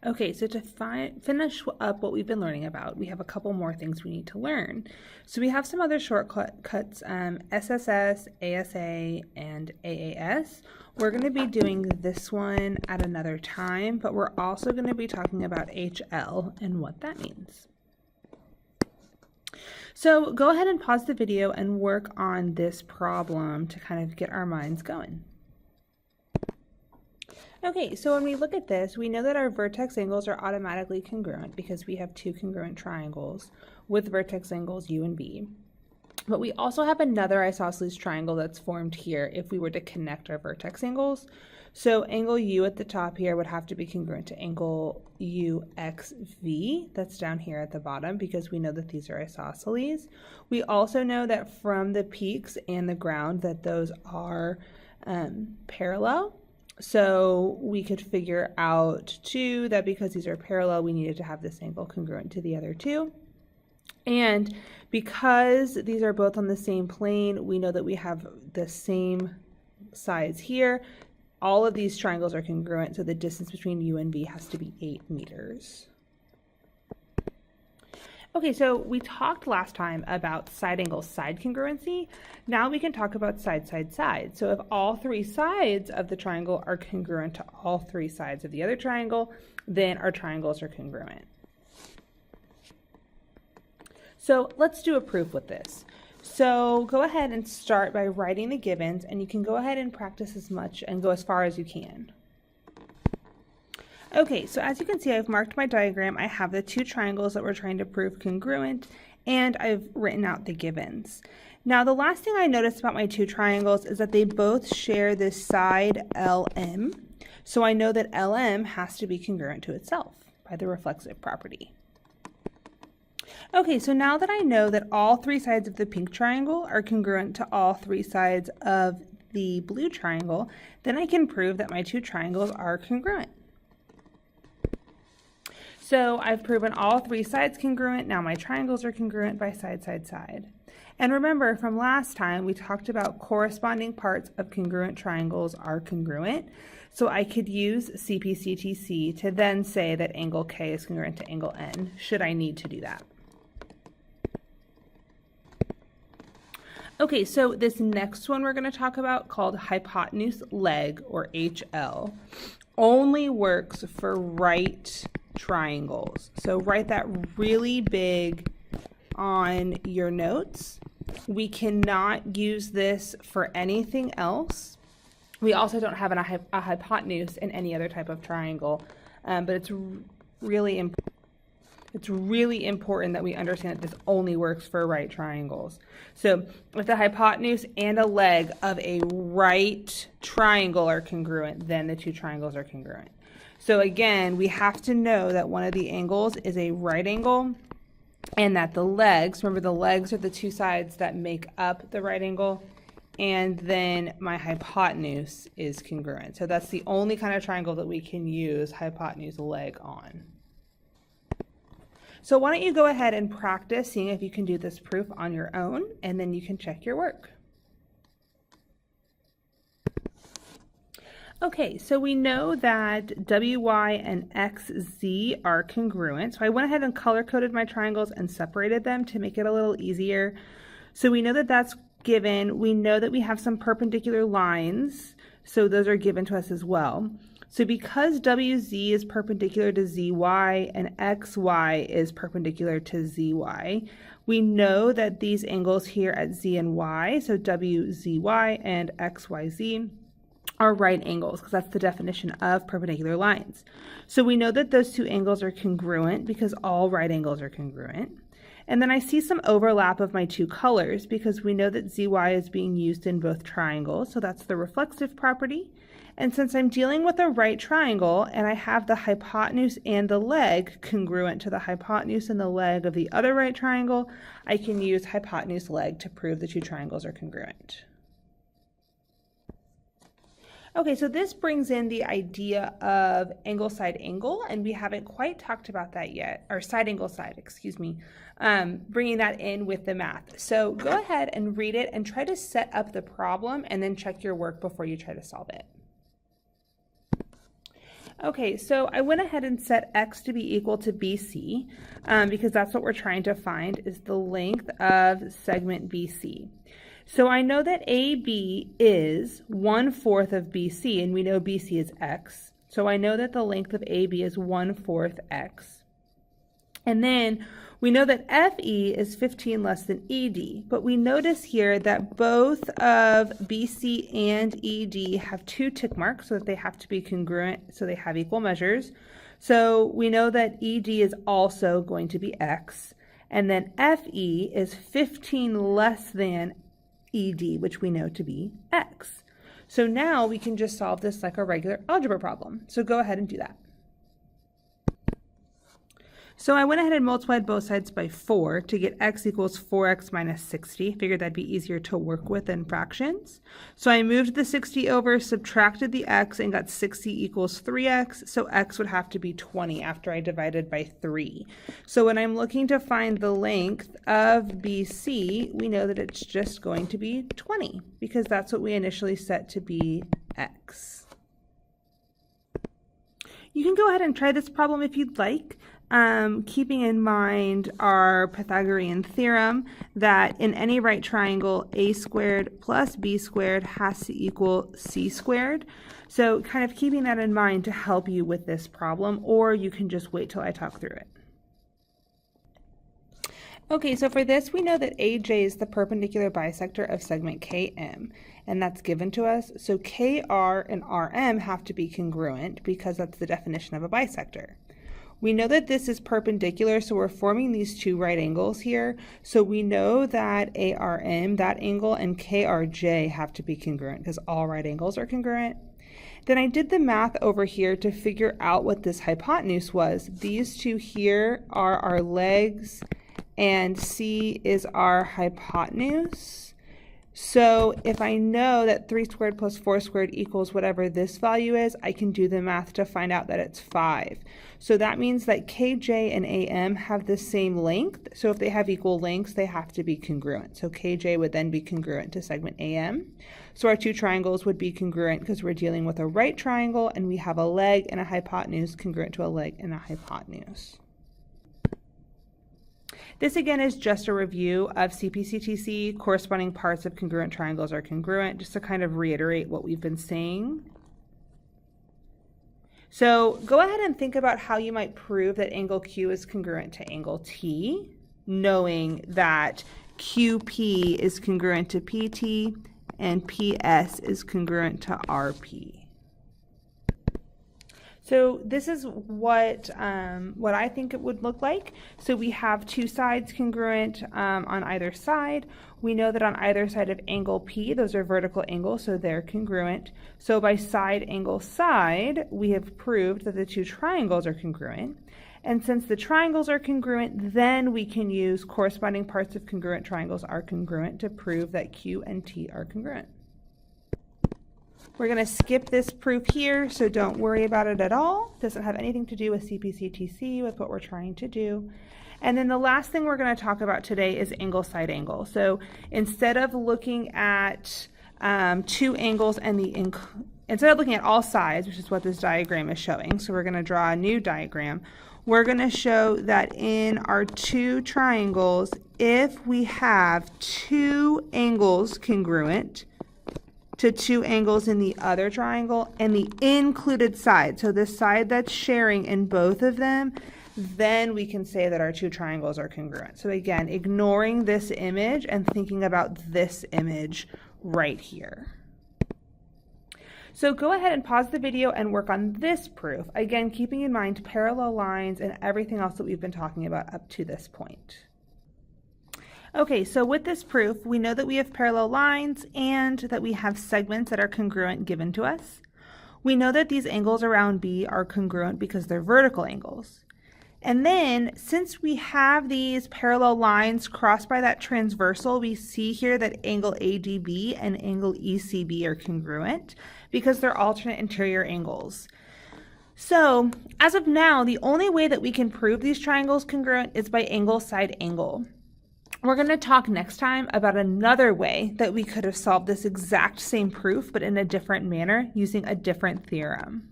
Okay, so to finish up what we've been learning about, we have a couple more things we need to learn. So we have some other shortcuts, SSS, ASA, and AAS. We're going to be doing this one at another time, but we're also going to be talking about HL and what that means. So go ahead and pause the video and work on this problem to kind of get our minds going. Okay, so when we look at this, we know that our vertex angles are automatically congruent because we have two congruent triangles with vertex angles U and B. But we also have another isosceles triangle that's formed here if we were to connect our vertex angles. So angle U at the top here would have to be congruent to angle UXV that's down here at the bottom because we know that these are isosceles. We also know that from the peaks and the ground that those are parallel. So we could figure out too that because these are parallel, we needed to have this angle congruent to the other two. And because these are both on the same plane, we know that we have the same sides here. All of these triangles are congruent, so the distance between U and V has to be 8 meters. Okay, so we talked last time about side angle side congruency. Now we can talk about side, side, side. So if all three sides of the triangle are congruent to all three sides of the other triangle, then our triangles are congruent. So let's do a proof with this. So go ahead and start by writing the givens, and you can go ahead and practice as much and go as far as you can. Okay, so as you can see, I've marked my diagram. I have the two triangles that we're trying to prove congruent, and I've written out the givens. Now, the last thing I noticed about my two triangles is that they both share this side LM. So I know that LM has to be congruent to itself by the reflexive property. Okay, so now that I know that all three sides of the pink triangle are congruent to all three sides of the blue triangle, then I can prove that my two triangles are congruent. So I've proven all three sides congruent. Now my triangles are congruent by side, side, side. And remember from last time, we talked about corresponding parts of congruent triangles are congruent. So I could use CPCTC to then say that angle K is congruent to angle N, should I need to do that. Okay, so this next one we're going to talk about, called hypotenuse leg, or HL, only works for right triangles. So write that really big on your notes. We cannot use this for anything else. We also don't have a hypotenuse in any other type of triangle, but it's really important that we understand that this only works for right triangles. So if the hypotenuse and a leg of a right triangle are congruent, then the two triangles are congruent. So again, we have to know that one of the angles is a right angle and that the legs, remember the legs are the two sides that make up the right angle, and then my hypotenuse is congruent. So that's the only kind of triangle that we can use hypotenuse leg on. So why don't you go ahead and practice seeing if you can do this proof on your own, and then you can check your work. Okay, so we know that WY and XZ are congruent. So I went ahead and color-coded my triangles and separated them to make it a little easier. So we know that that's given. We know that we have some perpendicular lines, so those are given to us as well. So because WZ is perpendicular to ZY and XY is perpendicular to ZY, we know that these angles here at Z and Y, so WZY and XYZ, are right angles, because that's the definition of perpendicular lines. So we know that those two angles are congruent because all right angles are congruent. And then I see some overlap of my two colors because we know that ZY is being used in both triangles, so that's the reflexive property. And since I'm dealing with a right triangle and I have the hypotenuse and the leg congruent to the hypotenuse and the leg of the other right triangle, I can use hypotenuse leg to prove the two triangles are congruent. Okay, so this brings in the idea of angle side angle, and we haven't quite talked about that yet, or side angle side, excuse me, bringing that in with the math. So go ahead and read it and try to set up the problem and then check your work before you try to solve it. Okay, so I went ahead and set x to be equal to BC because that's what we're trying to find, is the length of segment BC. So I know that AB is 1/4 of BC, and we know BC is x. So I know that the length of AB is 1/4 x. And then we know that FE is 15 less than ED, but we notice here that both of BC and ED have 2 tick marks, so that they have to be congruent, so they have equal measures. So we know that ED is also going to be x, and then FE is 15 less than ED, which we know to be x. So now we can just solve this like a regular algebra problem. So go ahead and do that. So I went ahead and multiplied both sides by 4 to get x equals 4x minus 60. Figured that'd be easier to work with in fractions. So I moved the 60 over, subtracted the x, and got 60 equals 3x. So x would have to be 20 after I divided by 3. So when I'm looking to find the length of BC, we know that it's just going to be 20 because that's what we initially set to be x. You can go ahead and try this problem if you'd like. Keeping in mind our Pythagorean theorem that in any right triangle, a squared plus b squared has to equal c squared. So kind of keeping that in mind to help you with this problem, or you can just wait till I talk through it. Okay, so for this, we know that AJ is the perpendicular bisector of segment KM, and that's given to us. So KR and RM have to be congruent because that's the definition of a bisector. We know that this is perpendicular, so we're forming these 2 right angles here. So we know that ARM, that angle, and KRJ have to be congruent because all right angles are congruent. Then I did the math over here to figure out what this hypotenuse was. These 2 here are our legs, and C is our hypotenuse. So if I know that 3 squared plus 4 squared equals whatever this value is, I can do the math to find out that it's 5. So that means that KJ and AM have the same length. So if they have equal lengths, they have to be congruent. So KJ would then be congruent to segment AM. So our 2 triangles would be congruent because we're dealing with a right triangle, and we have a leg and a hypotenuse congruent to a leg and a hypotenuse. This again is just a review of CPCTC. Corresponding parts of congruent triangles are congruent, just to kind of reiterate what we've been saying. So go ahead and think about how you might prove that angle Q is congruent to angle T, knowing that QP is congruent to PT and PS is congruent to RP. So this is what I think it would look like. So we have 2 sides congruent on either side. We know that on either side of angle P, those are vertical angles, so they're congruent. So by side angle side, we have proved that the 2 triangles are congruent. And since the triangles are congruent, then we can use corresponding parts of congruent triangles are congruent to prove that Q and T are congruent. We're going to skip this proof here, so don't worry about it at all. It doesn't have anything to do with CPCTC, with what we're trying to do. And then the last thing we're going to talk about today is angle side angle. So instead of looking at 2 angles and instead of looking at all sides, which is what this diagram is showing, so we're going to draw a new diagram, we're going to show that in our 2 triangles, if we have 2 angles congruent to 2 angles in the other triangle and the included side, so the side that's sharing in both of them, then we can say that our 2 triangles are congruent. So again, ignoring this image and thinking about this image right here. So go ahead and pause the video and work on this proof, again keeping in mind parallel lines and everything else that we've been talking about up to this point. Okay, so with this proof, we know that we have parallel lines and that we have segments that are congruent given to us. We know that these angles around B are congruent because they're vertical angles. And then, since we have these parallel lines crossed by that transversal, we see here that angle ADB and angle ECB are congruent because they're alternate interior angles. So, as of now, the only way that we can prove these triangles congruent is by angle side angle. We're going to talk next time about another way that we could have solved this exact same proof, but in a different manner using a different theorem.